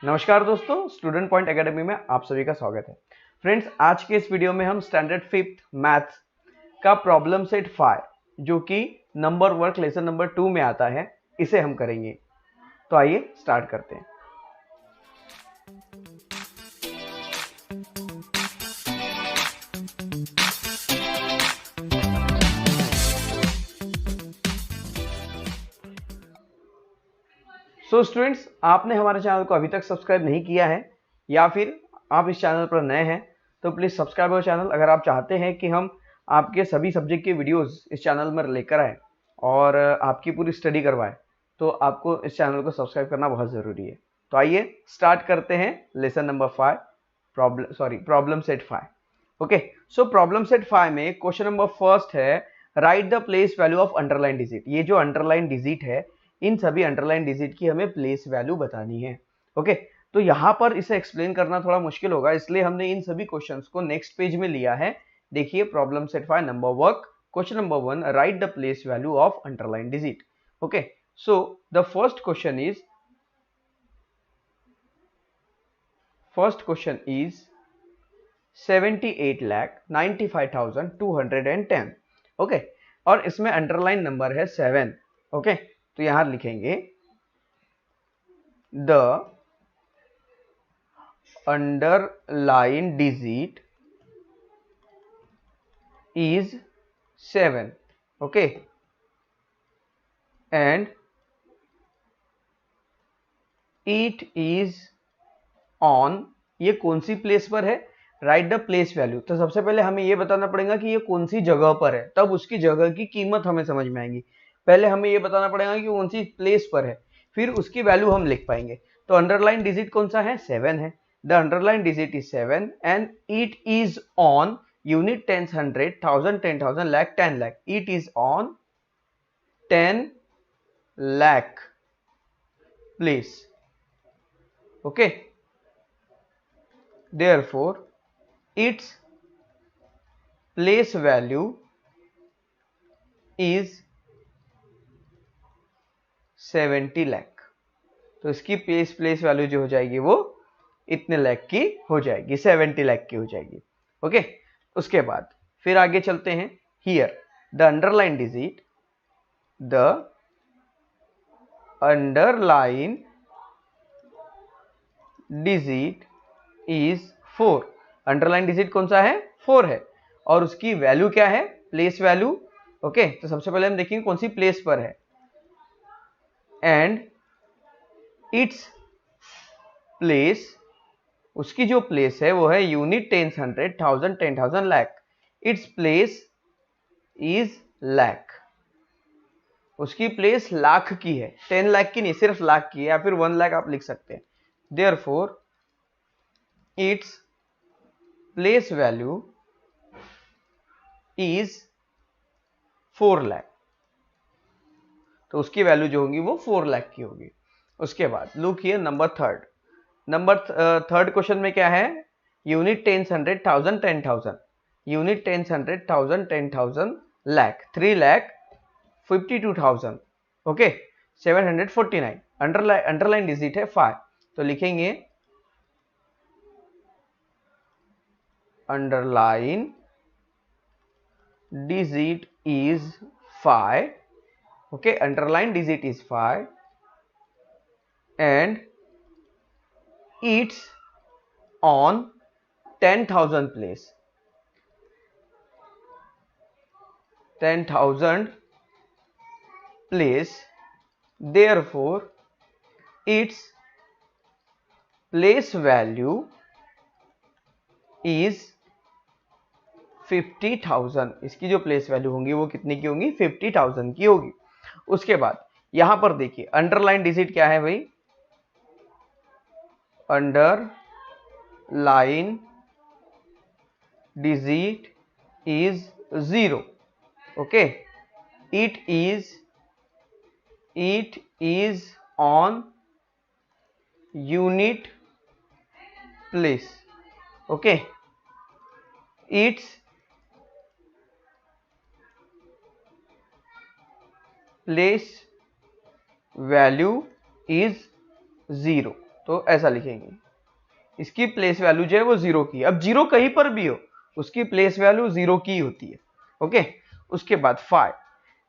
नमस्कार दोस्तों, student point academy में आप सभी का स्वागत है। फ्रेंड्स, आज के इस वीडियो में हम स्टैंडर्ड 5th मैथ्स का प्रॉब्लम सेट 5 जो कि नंबर वर्क लेसन नंबर 2 में आता है, इसे हम करेंगे। तो आइए स्टार्ट करते हैं। सो स्टूडेंट्स, आपने हमारे चैनल को अभी तक सब्सक्राइब नहीं किया है या फिर आप इस चैनल पर नए हैं तो प्लीज़ सब्सक्राइब अवर चैनल। अगर आप चाहते हैं कि हम आपके सभी सब्जेक्ट के वीडियोस इस चैनल में लेकर आए और आपकी पूरी स्टडी करवाएं तो आपको इस चैनल को सब्सक्राइब करना बहुत ज़रूरी है। तो आइए स्टार्ट करते हैं lesson number 5 problem set 5। Okay, so problem set 5 में क्वेश्चन नंबर फर्स्ट है, right the place value of underline digit. ये जो अंडरलाइन डिजिट है, इन सभी अंडरलाइन डिजिट की हमें प्लेस वैल्यू बतानी है। ओके, तो यहां पर इसे एक्सप्लेन करना थोड़ा मुश्किल होगा, इसलिए हमने इन सभी क्वेश्चंस को नेक्स्ट पेज में लिया है। देखिए, problem set 5 number work question number 1, right the place value of underline digit. Okay, so the first question is 78,95,210। Okay, और इसमें अंडरलाइन नंबर है 7। ओके, तो यहां लिखेंगे the underline digit is 7. okay, and it is on, ये कौन सी place पर है, राइट द प्लेस वैल्यू। तो सबसे पहले हमें ये बताना पड़ेगा कि ये कौन सी जगह पर है, तब उसकी जगह की कीमत हमें समझ में आएगी। पहले हमें ये बताना पड़ेगा कि कौन सी प्लेस पर है, फिर उसकी वैल्यू हम लिख पाएंगे। तो अंडरलाइन डिजिट कौन सा है, 7 है। The underline digit is 7 and it is on unit, tens, 100, 1000, 10,000, lakh, 10 lakh। It is on 10 lakh place. Okay, therefore its place value is 70 lakh। तो इसकी प्लेस वैल्यू जो हो जाएगी वो इतने लाख की हो जाएगी, 70 लाख की हो जाएगी। ओके, उसके बाद फिर आगे चलते हैं। Here the underline digit is 4। Underline digit कौन सा है, 4 है, और उसकी वैल्यू क्या है, प्लेस वैल्यू। ओके, तो सबसे पहले हम देखेंगे कौन सी प्लेस पर है। एंड इट्स प्लेस, उसकी जो प्लेस है वो है unit, tens, 100, 1000, 10,000, lakh। It's place is lakh। उसकी प्लेस लाख की है, 10 लाख की नहीं, सिर्फ लाख की है, या फिर 1 लाख आप लिख सकते हैं। Therefore its place value is 4 lakh. तो उसकी वैल्यू जो होगी वो 4 लाख की होगी। उसके बाद look here number third question में क्या है, unit, tens, 100, 1000, 10,000। Unit, tens, 100, 1000, 10,000, lakh, 3,52,000। Okay, 749। Underline digit है 5, तो लिखेंगे underline digit is 5। okay, underline digit is 5 and it's on 10,000 place, 10,000 place। therefore its place value is 50,000। इसकी जो प्लेस वैल्यू होंगी वो कितनी की होंगी, 50,000 की होगी। उसके बाद यहां पर देखिए अंडरलाइन डिजिट क्या है भाई, underline digit is 0। Okay, it is on unit place. Okay, its place value is 0। तो ऐसा लिखेंगे, इसकी प्लेस वैल्यू जो है वो 0 की है। अब 0 कहीं पर भी हो उसकी प्लेस वैल्यू 0 की होती है। ओके, उसके बाद 5,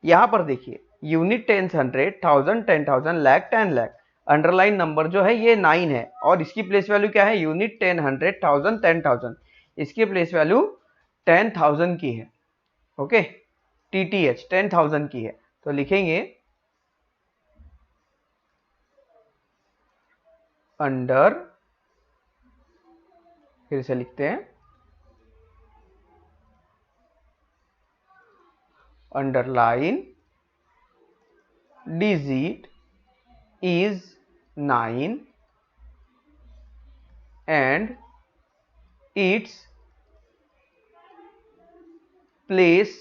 यहां पर देखिए unit, tens, 100, 1000, 10,000, lakh, 10 lakh. Underline number जो है ये 9 है और इसकी प्लेस वैल्यू क्या है, यूनिट, 10, 100, 1000, 10,000, इसकी प्लेस वैल्यू 10,000 की है। ओके, TTH 10,000 की है, तो लिखेंगे अंडर, फिर से लिखते हैं underline digit is 9 and its place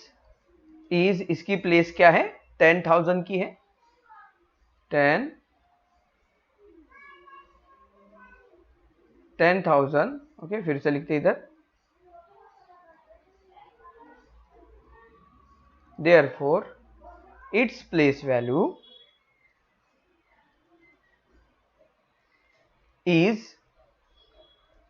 is, इसकी प्लेस क्या है, 10,000 की है, 10,000। ओके, फिर से लिखते इधर, therefore its place value is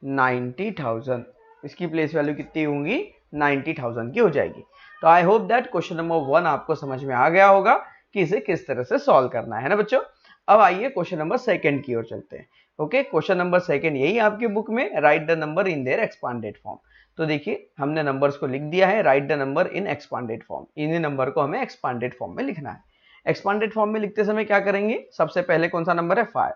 90,000। इसकी प्लेस वैल्यू कितनी होंगी, 90,000 की हो जाएगी। तो I hope that question number 1 आपको समझ में आ गया होगा कि इसे किस तरह से सॉल्व करना है ना बच्चों। अब आइए क्वेश्चन नंबर 2 की ओर चलते हैं। ओके, क्वेश्चन नंबर 2 यही आपकी बुक में, right the number in their expanded form. तो देखिए हमने नंबर्स को लिख दिया है, right the number in expanded form. इन्हीं नंबर को हमें एक्सपांडेड फॉर्म में लिखना है। एक्सपांडेड फॉर्म में लिखते समय क्या करेंगे, सबसे पहले कौन सा नंबर है, 5।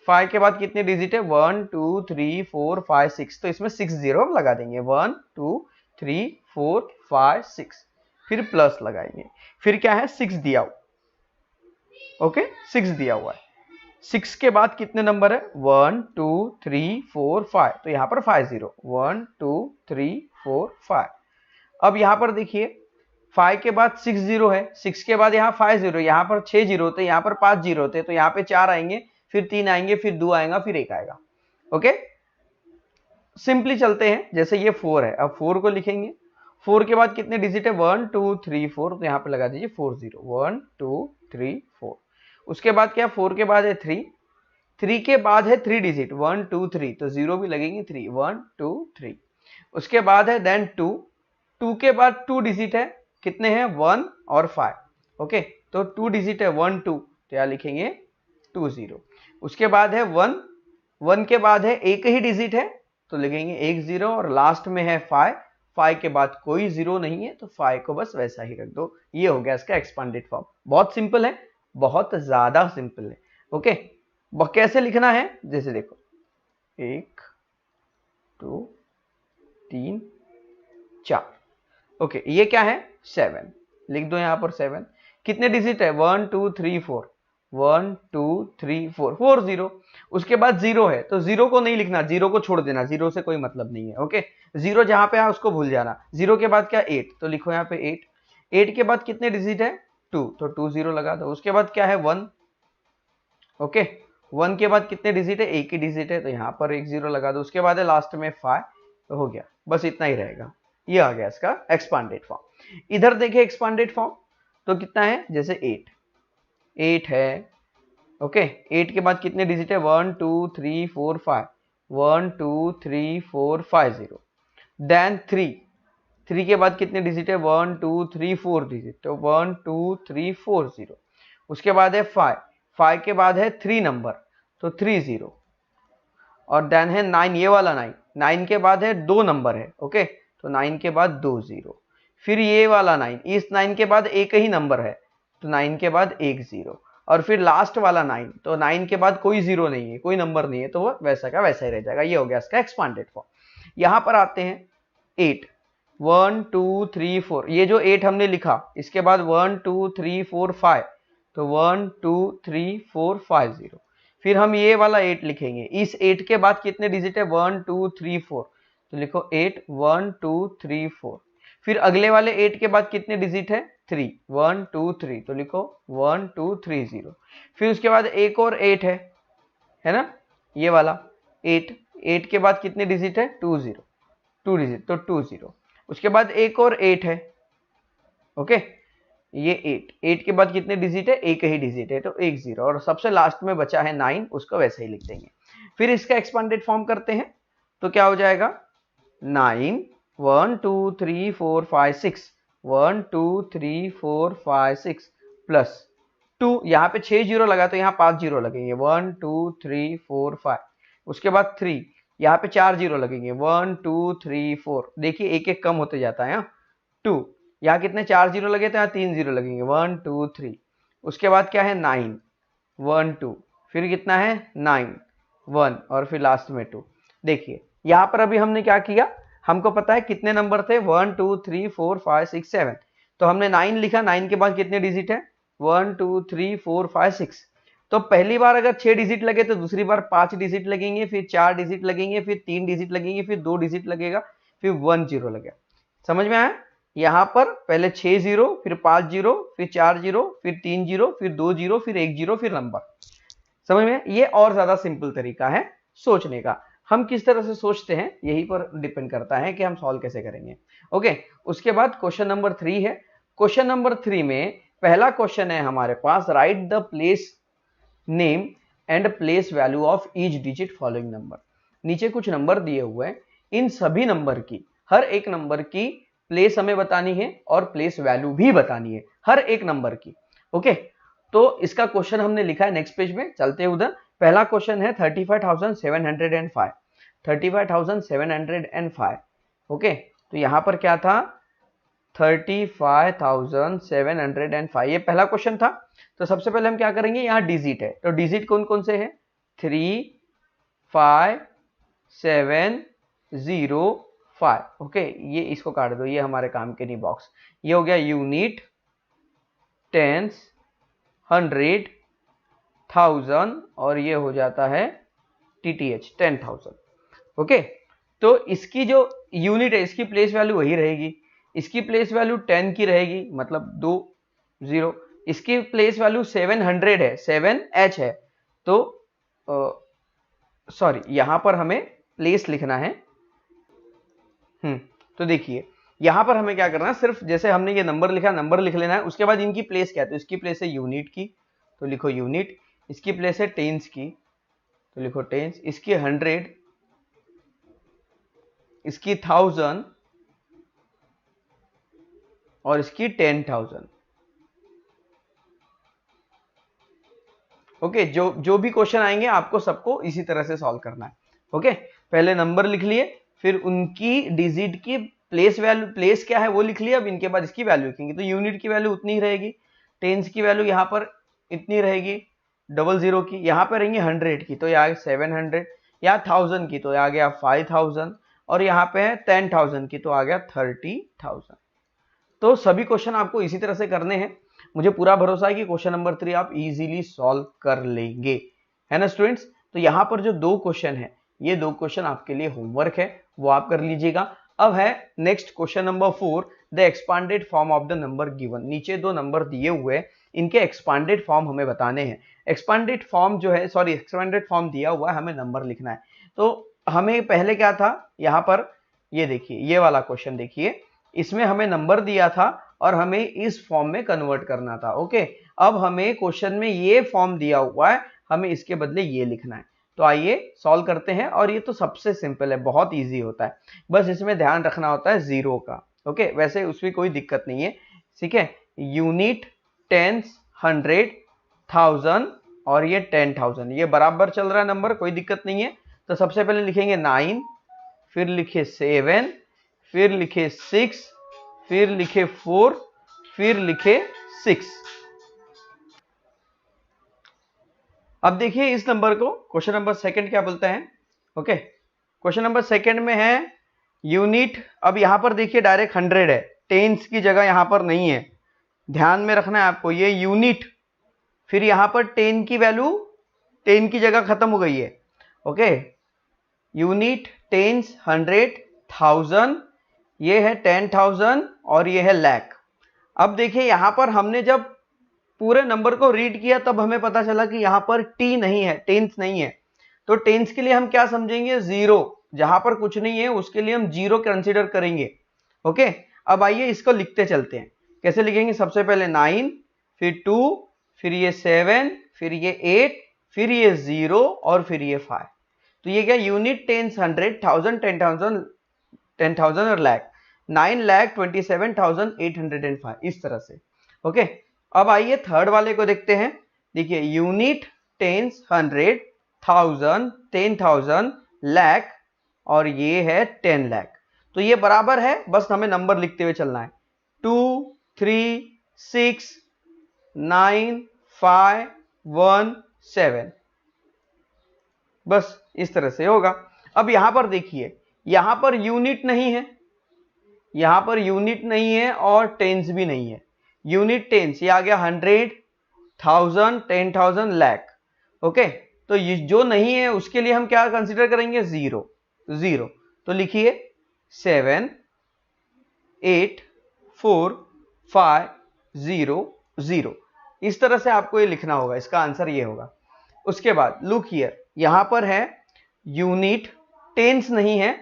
5 के बाद कितने डिजिट है, 1 2 3 4 5 6, तो इसमें 6 जीरो लगा देंगे, 1 2 3 4 5 6, फिर प्लस लगाएंगे, फिर क्या है, 6 दिया हुआ। ओके, 6 दिया हुआ है। 6 के बाद कितने नंबर है, 1 2 3 4 5, तो यहां पर 5 जीरो, 1 2 3 4 5। अब यहां पर देखिए 5 के बाद 6 जीरो है, 6 के बाद यहाँ 5 जीरो, यहाँ पर 6 जीरो होते, यहाँ पर 5 जीरो होते, तो यहाँ पे 4 आएंगे, फिर 3 आएंगे, फिर 2 आएगा, फिर 1 आएगा। ओके, सिंपली चलते हैं, जैसे ये 4 है, अब 4 को लिखेंगे। 4 के बाद कितने डिजिट है, 1 2 3 4, तो यहाँ पे लगा दीजिए 4 0, 1 2 3 4। उसके बाद क्या, 4 के बाद है 3, 3 के बाद है 3 डिजिट, 1 2 3, तो 0 भी लगेंगे, 3 1 2 3। उसके बाद है देन 2, 2 के बाद 2 डिजिट है, कितने हैं, 1 और 5। ओके, तो 2 डिजिट है, 1 2, तो यहाँ लिखेंगे 2 0। उसके बाद है 1, 1 के बाद है एक ही डिजिट है, तो लिखेंगे 1 0, और लास्ट में है 5, 5 के बाद कोई जीरो नहीं है, तो 5 को बस वैसा ही रख दो। ये हो गया इसका एक्सपांडेड फॉर्म। बहुत सिंपल है, बहुत ज्यादा सिंपल है। ओके, कैसे लिखना है, जैसे देखो 1 2 3 4। ओके, ये क्या है, 7, लिख दो यहां पर 7। कितने डिजिट है, 1 2 3 4, 1 2 3 4, 4 0। उसके बाद 0 है, तो 0 को नहीं लिखना, 0 को छोड़ देना, 0 से कोई मतलब नहीं है। ओके, 0 जहां पे है उसको भूल जाना। 0 के बाद क्या, 8, तो लिखो यहाँ पे 8। 8 के बाद कितने डिजिट है, 2, तो 2 0 लगा दो। उसके बाद क्या है, 1। ओके, 1 के बाद कितने डिजिट है, एक ही डिजिट है, तो यहाँ पर 1 0 लगा दो। उसके बाद है लास्ट में 5, तो हो गया, बस इतना ही रहेगा। ये आ गया इसका एक्सपांडेड फॉर्म। इधर देखिए एक्सपांडेड फॉर्म, तो कितना है, जैसे 8 है। ओके, 8 के बाद कितने डिजिट है, 1 2 3 4 5, 1 2 3 4 5 0। देन 3 के बाद कितने डिजिट है, 1 2 3 4 डिजिट, तो 1 2 3 4 0। उसके बाद है 5 के बाद है 3 नंबर, तो 3 0। और देन है 9, ये वाला 9 के बाद है 2 नंबर है। ओके, तो 9 के बाद 2 0। फिर ये वाला 9, इस 9 के बाद एक ही नंबर है, तो 9 के बाद 1 0। और फिर लास्ट वाला 9, तो 9 के बाद कोई जीरो नहीं है, कोई नंबर नहीं है, तो वो वैसा का वैसा ही रह जाएगा। ये हो गया इसका एक्सपांडेड फॉर्म। यहां पर आते हैं 8, 1 2 3 4, ये जो 8 हमने लिखा, इसके बाद 1 2 3 4 5, तो 1 2 3 4 5 0। फिर हम ये वाला 8 लिखेंगे, इस 8 के बाद कितने डिजिट है, 1 2 3 4, तो लिखो 8 1 2 3 4। फिर अगले वाले 8 के बाद कितने डिजिट है, 3 1 2 3, तो लिखो 1 2 3 0। फिर उसके बाद एक और 8 है ना, ये वाला 8 के बाद कितने डिजिट है, 2 0, 2 डिजिट, तो 2 0। उसके बाद एक और 8 है। ओके, ये 8 के बाद कितने डिजिट है, एक ही डिजिट है, तो 1 0। और सबसे लास्ट में बचा है 9, उसको वैसे ही लिख देंगे। फिर इसका एक्सपांडेड फॉर्म करते हैं तो क्या हो जाएगा 9 1 2 3 4 5 6 1 2 3 4 5 6 प्लस 2, यहाँ पे 6 जीरो लगा तो यहाँ 5 जीरो लगेंगे 1 2 3 4 5, उसके बाद 3, यहाँ पे 4 जीरो लगेंगे 1 2 3 4, देखिए एक एक कम होते जाता है 2, यहाँ कितने 4 जीरो लगे तो यहाँ 3 जीरो लगेंगे 1 2 3, उसके बाद क्या है 9 1 2, फिर कितना है 9 1 और फिर लास्ट में 2। देखिए यहाँ पर अभी हमने क्या किया, हमको पता है कितने नंबर थे 1 2 3 4 5 6 7, तो हमने 9 लिखा, 9 के बाद कितने डिजिट है 1 2 3 4 5 6, तो पहली बार अगर 6 डिजिट लगे तो दूसरी बार 5 डिजिट लगेंगे, फिर 4 डिजिट लगेंगे, फिर 3 डिजिट लगेंगे, फिर 2 डिजिट लगेगा, फिर 1 जीरो लगेगा। समझ में आया? यहाँ पर पहले 6 जीरो, फिर 5 जीरो, फिर 4 जीरो, फिर 3 जीरो, फिर 2 जीरो, फिर 1 जीरो, फिर नंबर। समझ में? ये और ज्यादा सिंपल तरीका है सोचने का। हम किस तरह से सोचते हैं यही पर डिपेंड करता है कि हम सॉल्व कैसे करेंगे। ओके, उसके बाद क्वेश्चन नंबर 3 है। क्वेश्चन नंबर 3 में पहला क्वेश्चन है हमारे पास, write the place name and place value of each digit following number. नीचे कुछ नंबर दिए हुए हैं, इन सभी नंबर की, हर एक नंबर की प्लेस हमें बतानी है और प्लेस वैल्यू भी बतानी है हर एक नंबर की। ओके, तो इसका क्वेश्चन हमने लिखा है नेक्स्ट पेज में, चलते हैं उधर। पहला क्वेश्चन है 35,705, 35,705। ओके, तो यहां पर क्या था 35,705, ये पहला क्वेश्चन था। तो सबसे पहले हम क्या करेंगे, यहाँ डिजिट है, तो डिजिट कौन कौन से हैं 3 5 7 0 5। ओके, ये इसको काट दो, ये हमारे काम के नहीं बॉक्स। ये हो गया यूनिट, टेंस, 100, 1000 और ये हो जाता है TTH 10,000। ओके, तो इसकी जो यूनिट है इसकी प्लेस वैल्यू वही रहेगी, इसकी प्लेस वैल्यू 10 की रहेगी, मतलब 2 0। इसकी प्लेस वैल्यू 700 है, 7H है, तो सॉरी यहां पर हमें प्लेस लिखना है। तो देखिए यहां पर हमें क्या करना है, सिर्फ जैसे हमने ये नंबर लिखा, नंबर लिख लेना है। उसके बाद इनकी प्लेस क्या है, तो इसकी प्लेस है यूनिट की, तो लिखो यूनिट। इसकी प्लेस है टेंस की, तो लिखो टेंस। इसकी 100, इसकी 1000 और इसकी 10,000। ओके, जो भी क्वेश्चन आएंगे आपको सबको इसी तरह से सॉल्व करना है। ओके, पहले नंबर लिख लिए, फिर उनकी डिजिट की प्लेस वैल्यू, प्लेस क्या है वो लिख लिया। अब इनके बाद इसकी वैल्यू लिखेंगे, तो यूनिट की वैल्यू उतनी ही रहेगी, टेंस की वैल्यू यहाँ पर इतनी रहेगी, 00 की, यहाँ पर रहेंगे 100 की, तो यहाँ 700, यहाँ 1000 की तो आ गया 5000, और यहाँ पे है 10,000 की तो आ गया 30,000। तो सभी क्वेश्चन आपको इसी तरह से करने हैं। मुझे पूरा भरोसा है कि क्वेश्चन नंबर 3 आप इजीली सॉल्व कर लेंगे, है ना स्टूडेंट्स। तो यहाँ पर जो 2 क्वेश्चन है, ये 2 क्वेश्चन आपके लिए होमवर्क है, वो आप कर लीजिएगा। अब है next question number 4, the expanded form of the number given. नीचे 2 नंबर दिए हुए, इनके एक्सपांडेड फॉर्म हमें बताने हैं। एक्सपांडेड फॉर्म जो है, सॉरी एक्सपांडेड फॉर्म दिया हुआ है, हमें नंबर लिखना है। तो हमें पहले क्या था, यहाँ पर ये देखिए, ये वाला क्वेश्चन देखिए, इसमें हमें नंबर दिया था और हमें इस फॉर्म में कन्वर्ट करना था। ओके, अब हमें क्वेश्चन में ये फॉर्म दिया हुआ है, हमें इसके बदले ये लिखना है। तो आइए सॉल्व करते हैं, और ये तो सबसे सिंपल है, बहुत इजी होता है, बस इसमें ध्यान रखना होता है जीरो का। ओके, वैसे उसमें कोई दिक्कत नहीं है, ठीक है। यूनिट, टेंस, 100, 1000 और ये 10,000, ये बराबर चल रहा है नंबर, कोई दिक्कत नहीं है। तो सबसे पहले लिखेंगे 9, फिर लिखे 7, फिर लिखे 6, फिर लिखे 4, फिर लिखे 6। अब देखिए इस नंबर को, क्वेश्चन नंबर 2 क्या बोलता है। ओके, क्वेश्चन नंबर 2 में है यूनिट। अब यहां पर देखिए डायरेक्ट 100 है, टेंस की जगह यहां पर नहीं है, ध्यान में रखना है आपको। ये यूनिट, फिर यहां पर 10 की वैल्यू 10 की जगह खत्म हो गई है। ओके, यूनिट, टेंस, 100, 1000, ये है 10,000 और ये है लाख। अब देखिए यहां पर हमने जब पूरे नंबर को रीड किया तब हमें पता चला कि यहां पर टी नहीं है, टेंस नहीं है। तो टेंस के लिए हम क्या समझेंगे, जीरो, जहां पर कुछ नहीं है उसके लिए हम जीरो कंसीडर करेंगे। ओके, अब आइए इसको लिखते चलते हैं। कैसे लिखेंगे, सबसे पहले 9, फिर 2, फिर ये 7, फिर ये 8, फिर ये 0 और फिर ये 5। तो ये क्या यूनिट, टेंस, 100, 1000, 10,000, 10,000 और लाख, 9,27,805 इस तरह से। ओके, अब आइए थर्ड वाले को देखते हैं। देखिए यूनिट, टेंस, 100, 1000, 10,000, लाख और ये है 10 लाख। तो ये बराबर है, बस हमें नंबर लिखते हुए चलना है। 2, 3, 6, 9, 5, 1, 7, बस इस तरह से होगा। अब यहां पर देखिए, यहां पर यूनिट नहीं है, यहां पर यूनिट नहीं है और टेंस भी नहीं है। यूनिट, टेंस, ये आ गया 100, 1000, 10,000, लाख। ओके, तो ये जो नहीं है उसके लिए हम क्या कंसीडर करेंगे, जीरो। जीरो तो लिखिए 7, 8, 4, 5, 0, 0। इस तरह से आपको ये लिखना होगा, इसका आंसर ये होगा। उसके बाद लुक हियर, यहां पर है यूनिट, टेंस नहीं है,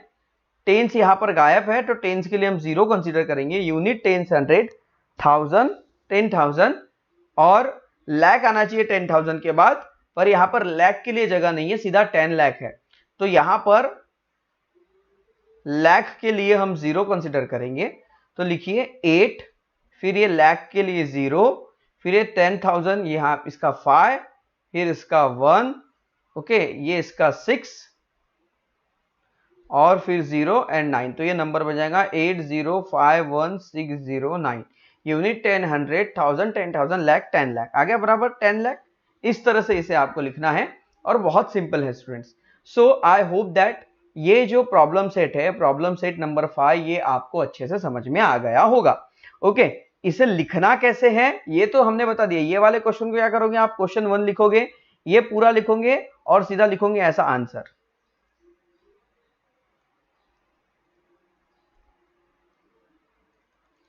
टेंस यहां पर गायब है, तो टेंस के लिए हम जीरो कंसीडर करेंगे। यूनिट, टेंस, 100, 1000, 10,000 और लाख आना चाहिए 10,000 के बाद, पर यहां पर लाख के लिए जगह नहीं है, सीधा 10 लाख है। तो यहां पर लाख के लिए हम जीरो कंसीडर करेंगे। तो लिखिए 8, फिर ये लाख के लिए 0, फिर ये 10,000, यहां इसका 5, फिर इसका 1, ओके, ये इसका 6 और फिर 0 एंड 9। तो ये नंबर बन जाएगा 8051609। यूनिट, 10, 100, 1000, 10,000, लाख, 10 लाख आ गया बराबर 10 लाख। इस तरह से इसे आपको लिखना है और बहुत सिंपल है students. So I hope that ये जो प्रॉब्लम सेट है, प्रॉब्लम सेट नंबर 5, ये आपको अच्छे से समझ में आ गया होगा। ओके, इसे लिखना कैसे है ये तो हमने बता दिया। ये वाले क्वेश्चन को क्या करोगे आप, क्वेश्चन 1 लिखोगे, ये पूरा लिखोगे और सीधा लिखोगे ऐसा आंसर।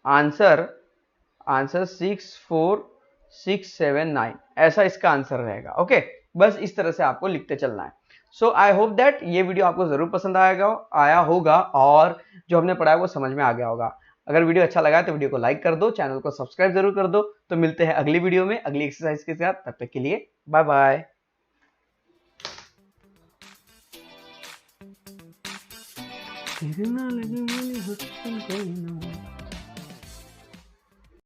आंसर 64679 ऐसा इसका आंसर रहेगा। ओके, बस इस तरह से आपको लिखते चलना है। सो आई होप दैट ये वीडियो आपको जरूर पसंद आया होगा और जो हमने पढ़ा है वो समझ में आ गया होगा। अगर वीडियो अच्छा लगा तो वीडियो को लाइक कर दो, चैनल को सब्सक्राइब जरूर कर दो। तो मिलते हैं अगली वीडियो में अगली एक्सरसाइज के साथ, तब तक के लिए बाय बाय।